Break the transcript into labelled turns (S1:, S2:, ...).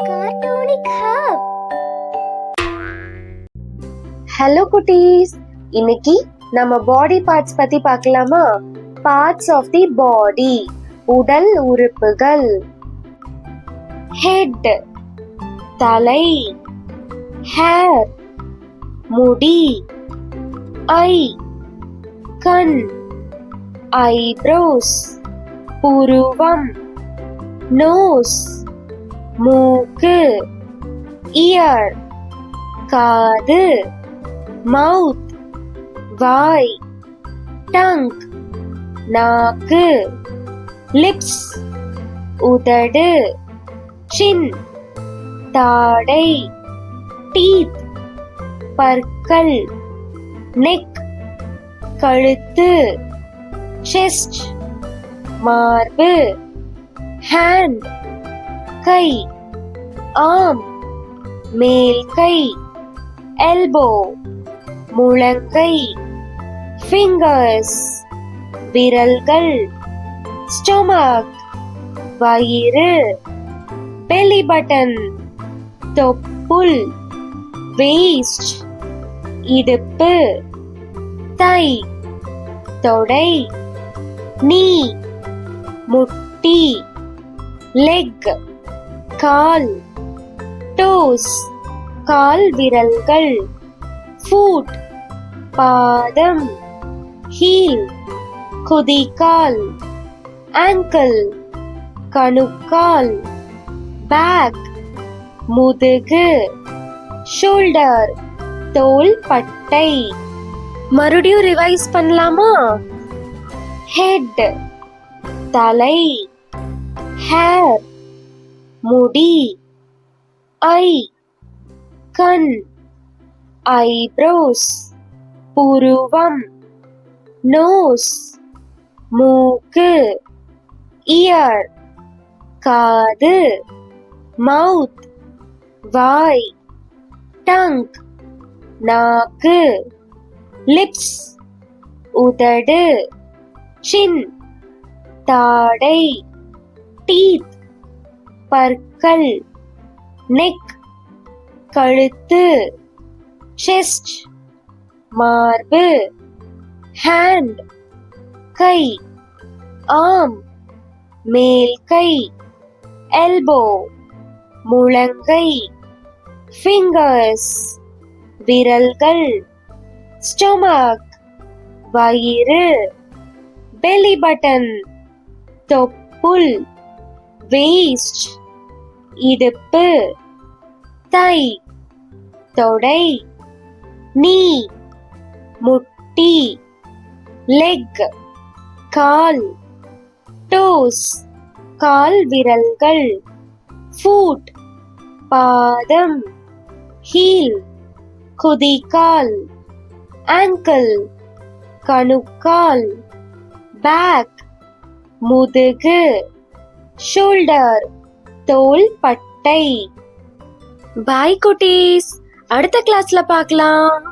S1: Cartoonic Hub.
S2: Hello குட்டீஸ், இன்னைக்கு நம்ம பாடி பார்ட்ஸ் பத்தி பார்க்கலாமா? பார்ட்ஸ் ஆஃப் தி பாடி, உடல் உறுப்புகள். ஹெட் தலை, ஹேர் முடி, ஐ கண், ஐப்ரோஸ் புருவம், நோஸ் மூக்கு, இயர் காது, மவுத் வாய், டங் நாக்கு, லிப்ஸ் உதடு, சின் தாடை, டீத் பற்கள், நெக் கழுத்து, செஸ்ட் மார்பு, ஹேண்ட் கை, ஆர்ம் மேல் கை, எல்போ முழங்கை, ஃபிங்கர்ஸ் விரல்கள், ஸ்டொமக் வயிறு, பெல்லி பட்டன் தொப்புள், வேஸ்ட் இடுப்பு, தை தொடை, நீ முட்டி, லெக் கால், டோஸ் கால் விரல்கள், ஃபூட் பாதம், ஹீல் குதிகால், ஆங்கிள் கணுக்கால், பேக் முதுகு, ஷோல்டர் தோள் பட்டை. மறுபடியும் ரிவைஸ் பண்ணலாமா? ஹெட் தலை, ஹேர் முடி, ஐ கண், ஐப்ரோஸ் புருவம், நோஸ் மூக்கு, இயர் காது, மவுத் வாய், டங் நாக்கு, லிப்ஸ் உதடு, சின் தாடை, டீத் பற்கள், நெக் கழுத்து, செஸ்ட் மார்பு, ஹேண்ட் கை, ஆர்ம் மேல் கை, எல்போ முழங்கை, ஃபிங்கர்ஸ் விரல்கள், ஸ்டொமக் வயிறு, பெல்லி பட்டன் தொப்புள், வேஸ்ட் இடுப்பு, தை தொடை, நீ முட்டி, லெக் கால், டோஸ் கால் விரல்கள், ஃபூட் பாதம், ஹீல் குதிகால், ஆங்கிள் கணுக்கால், பேக் முதுகு, ஷோல்டர் தோள் பட்டை. பாய் குட்டீஸ், அடுத்த கிளாஸ்ல பார்க்கலாம்.